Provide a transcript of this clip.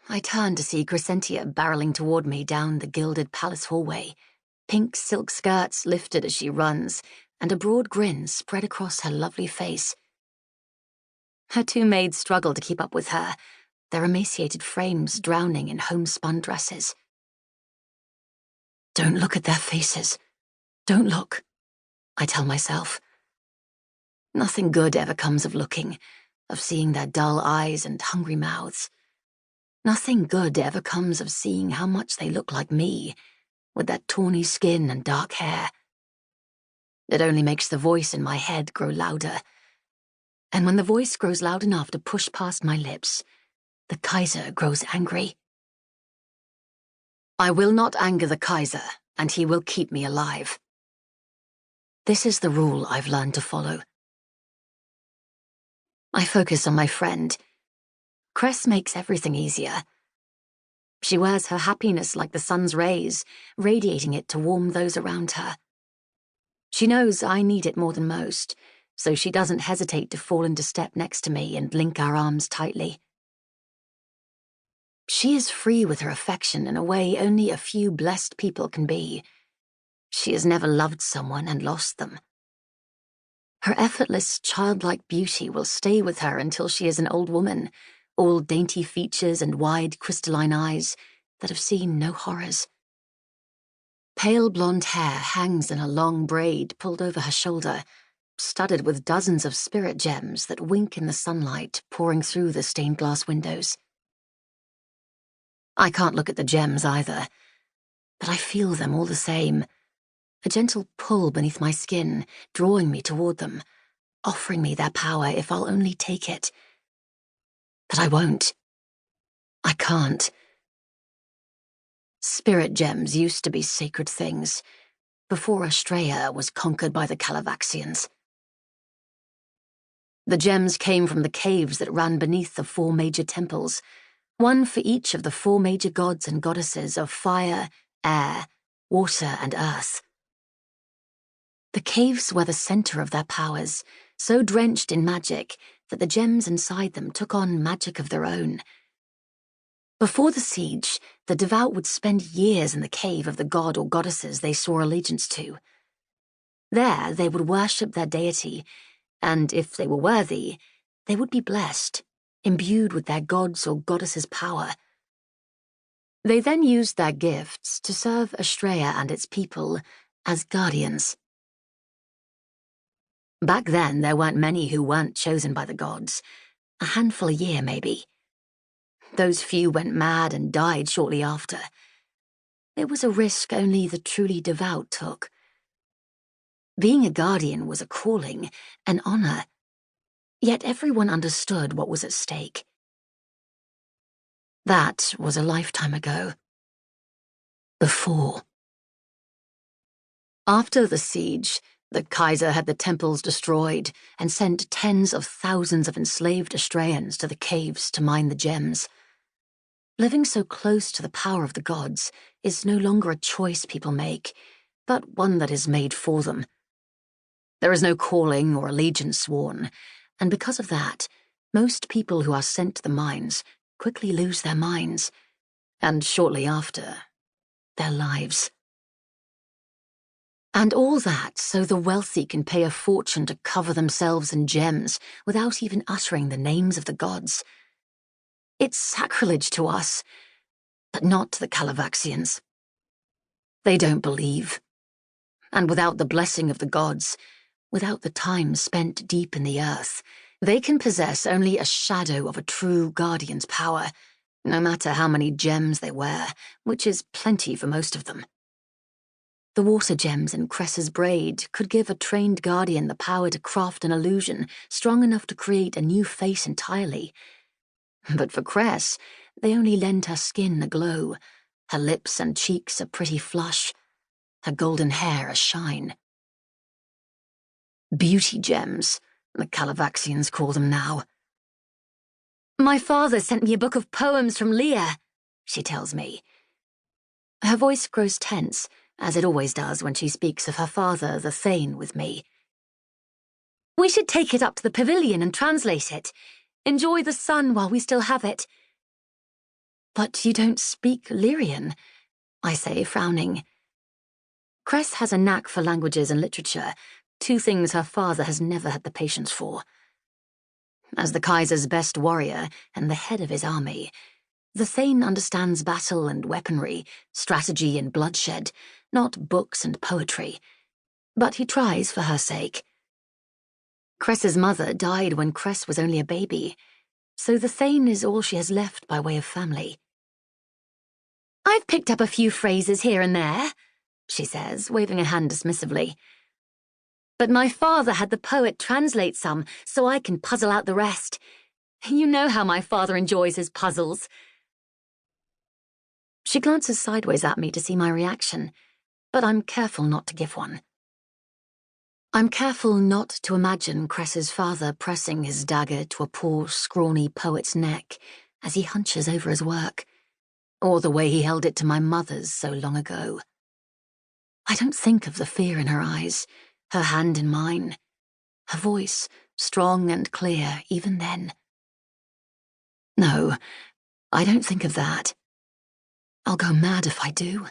I turned to see Crescentia barreling toward me down the gilded palace hallway, pink silk skirts lifted as she runs, and a broad grin spread across her lovely face. Her two maids struggled to keep up with her, their emaciated frames drowning in homespun dresses. Don't look at their faces. Don't look, I tell myself. Nothing good ever comes of looking, of seeing their dull eyes and hungry mouths. Nothing good ever comes of seeing how much they look like me, with that tawny skin and dark hair. It only makes the voice in my head grow louder. And when the voice grows loud enough to push past my lips, the Kaiser grows angry. I will not anger the Kaiser, and he will keep me alive. This is the rule I've learned to follow. I focus on my friend. Cress makes everything easier. She wears her happiness like the sun's rays, radiating it to warm those around her. She knows I need it more than most, so she doesn't hesitate to fall into step next to me and link our arms tightly. She is free with her affection in a way only a few blessed people can be. She has never loved someone and lost them. Her effortless, childlike beauty will stay with her until she is an old woman, all dainty features and wide, crystalline eyes that have seen no horrors. Pale blonde hair hangs in a long braid pulled over her shoulder, studded with dozens of spirit gems that wink in the sunlight pouring through the stained glass windows. I can't look at the gems either, but I feel them all the same. A gentle pull beneath my skin, drawing me toward them, offering me their power if I'll only take it. But I won't. I can't. Spirit gems used to be sacred things, before Astrea was conquered by the Calavaxians. The gems came from the caves that ran beneath the 4 major temples, one for each of the 4 major gods and goddesses of fire, air, water, and earth. The caves were the center of their powers, so drenched in magic that the gems inside them took on magic of their own. Before the siege, the devout would spend years in the cave of the god or goddesses they swore allegiance to. There they would worship their deity, and if they were worthy, they would be blessed, imbued with their god's or goddess's power. They then used their gifts to serve Astrea and its people as guardians. Back then, there weren't many who weren't chosen by the gods, a handful a year maybe. Those few went mad and died shortly after. It was a risk only the truly devout took. Being a guardian was a calling, an honor, yet everyone understood what was at stake. That was a lifetime ago. Before. After the siege, the Kaiser had the temples destroyed and sent tens of thousands of enslaved Astraeans to the caves to mine the gems. Living so close to the power of the gods is no longer a choice people make, but one that is made for them. There is no calling or allegiance sworn, and because of that, most people who are sent to the mines quickly lose their minds, and shortly after, their lives. And all that so the wealthy can pay a fortune to cover themselves in gems without even uttering the names of the gods. It's sacrilege to us, but not to the Calavaxians. They don't believe. And without the blessing of the gods, without the time spent deep in the earth, they can possess only a shadow of a true guardian's power, no matter how many gems they wear, which is plenty for most of them. The water gems in Cress's braid could give a trained guardian the power to craft an illusion strong enough to create a new face entirely. But for Cress, they only lend her skin a glow, her lips and cheeks a pretty flush, her golden hair a shine. Beauty gems, the Calavaxians call them now. My father sent me a book of poems from Lear, she tells me. Her voice grows tense, as it always does when she speaks of her father, the Thane, with me. We should take it up to the pavilion and translate it. Enjoy the sun while we still have it. But you don't speak Lyrian, I say, frowning. Cress has a knack for languages and literature, two things her father has never had the patience for. As the Kaiser's best warrior and the head of his army, the Thane understands battle and weaponry, strategy and bloodshed, not books and poetry. But he tries for her sake. Cress's mother died when Cress was only a baby, so the Thane is all she has left by way of family. I've picked up a few phrases here and there, she says, waving a hand dismissively. But my father had the poet translate some, so I can puzzle out the rest. You know how my father enjoys his puzzles. She glances sideways at me to see my reaction, but I'm careful not to give one. I'm careful not to imagine Cress's father pressing his dagger to a poor, scrawny poet's neck as he hunches over his work, or the way he held it to my mother's so long ago. I don't think of the fear in her eyes, her hand in mine, her voice strong and clear even then. No, I don't think of that. I'll go mad if I do.